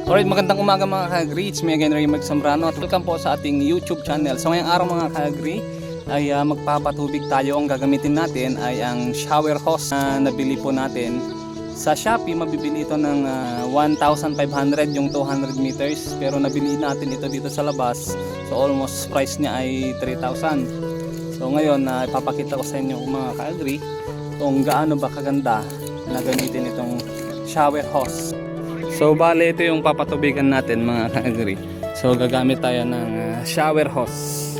Alright, magandang umaga mga ka-agri. It's me again, Raymond Zambrano at welcome po sa ating YouTube channel. So ngayong araw mga ka-agri ay magpapatubig tayo. Ang gagamitin natin ay ang shower hose na nabili po natin sa Shopee. Mabibili ito ng 1,500 yung 200 meters, pero nabili natin ito dito sa labas, so almost price niya ay 3,000. So ngayon ipapakita ko sa inyo mga ka-agri kung gaano ba kaganda na gamitin itong shower hose. So bale ito yung papatubigan natin mga ka-agri. So gagamit tayo ng shower hose.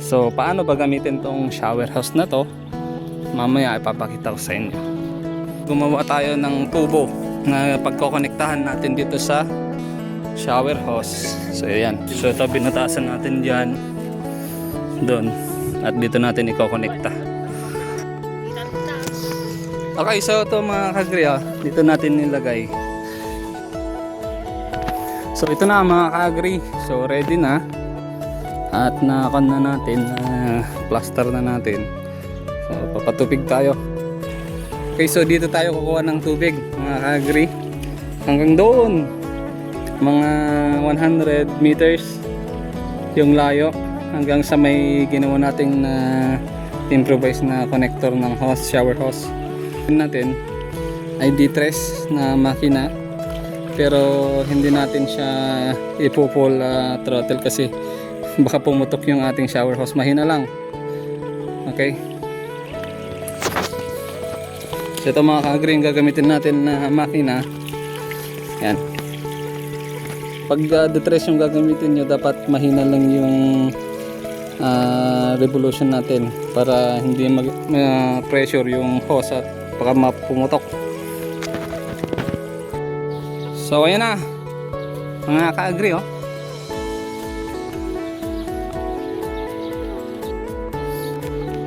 So paano ba gamitin tong shower hose na to? Mamaya ipapakita ko sa inyo. Gumawa tayo ng tubo na pagkokonektahan natin dito sa shower hose. So ayan. So ito binutasan natin diyan, doon, at dito natin ikokonekta. Okay, so ito mga ka-agri, dito natin nilagay. So ito na mga ka-agri, so ready na at nakakon na natin, plaster na natin. So papatubig tayo. Okay, so dito tayo kukuha ng tubig mga ka-agri hanggang doon, mga 100 meters yung layo, hanggang sa may ginawa nating improvise na connector ng hose, shower hose. Natin ay D-tres na makina, pero hindi natin siya ipo-full throttle kasi baka pumutok yung ating shower hose. Mahina lang. Okay, so ito mga ka-agri yung gagamitin natin na makina. Yan, pag D-tres yung gagamitin nyo, dapat mahina lang yung revolution natin para hindi pressure yung hose at baka mapumutok. So ayan na mga ka-agri,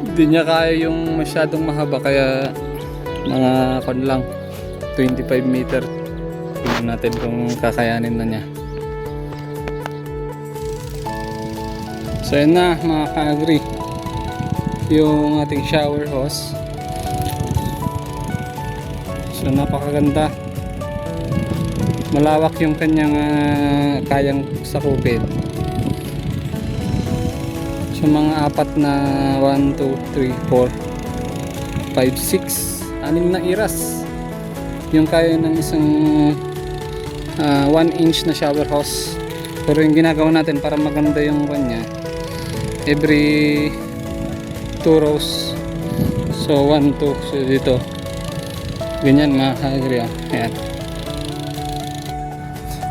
hindi niya kaya yung masyadong mahaba, kaya mga kon lang 25 meter. Tingnan natin kung kakayanin na niya. So ayan na mga ka-agri yung ating shower hose. So napakaganda, malawak yung kanyang kayang sakupin. So mga apat na 1, 2, 3, 4, 5, 6, 6 na iras yung kaya ng isang 1 inch na shower hose. Pero yung ginagawa natin para maganda yung kanya, every 2 rows. So 1, 2, so dito ganyan mga ka-agri. Ayan.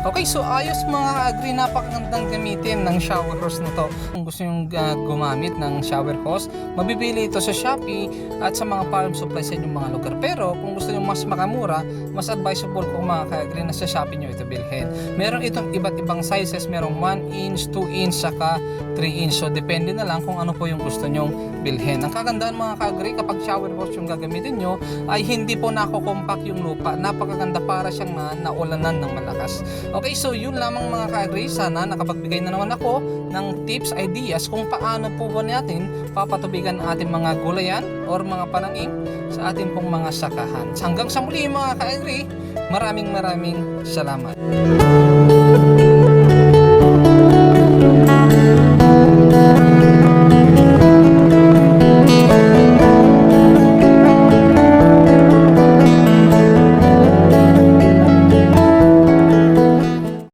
Okay, so ayos mga ka-agri, napakagandang gamitin ng shower hose na to. Kung gusto nyo gumamit ng shower hose, mabibili ito sa Shopee at sa mga farm supply sa inyong mga lugar. Pero kung gusto nyo mas makamura, mas advisable kung mga ka-agri na sa Shopee nyo ito bilhin. Meron itong iba't ibang sizes, merong 1 inch, 2 inch, saka 3 inch. So depende na lang kung ano po yung gusto nyong bilhin. Ang kagandahan mga ka-agri, kapag shower hose yung gagamitin nyo, ay hindi po nakokompact yung lupa. Napakaganda, para siyang naulanan ng malakas. Okay, so yun lamang mga ka-agri. Sana nakapagbigay na naman ako ng tips, ideas kung paano po ba natin papatubigan ang ating mga gulayan or mga pananging sa ating pong mga sakahan. Hanggang sa muli mga ka-agri, maraming salamat.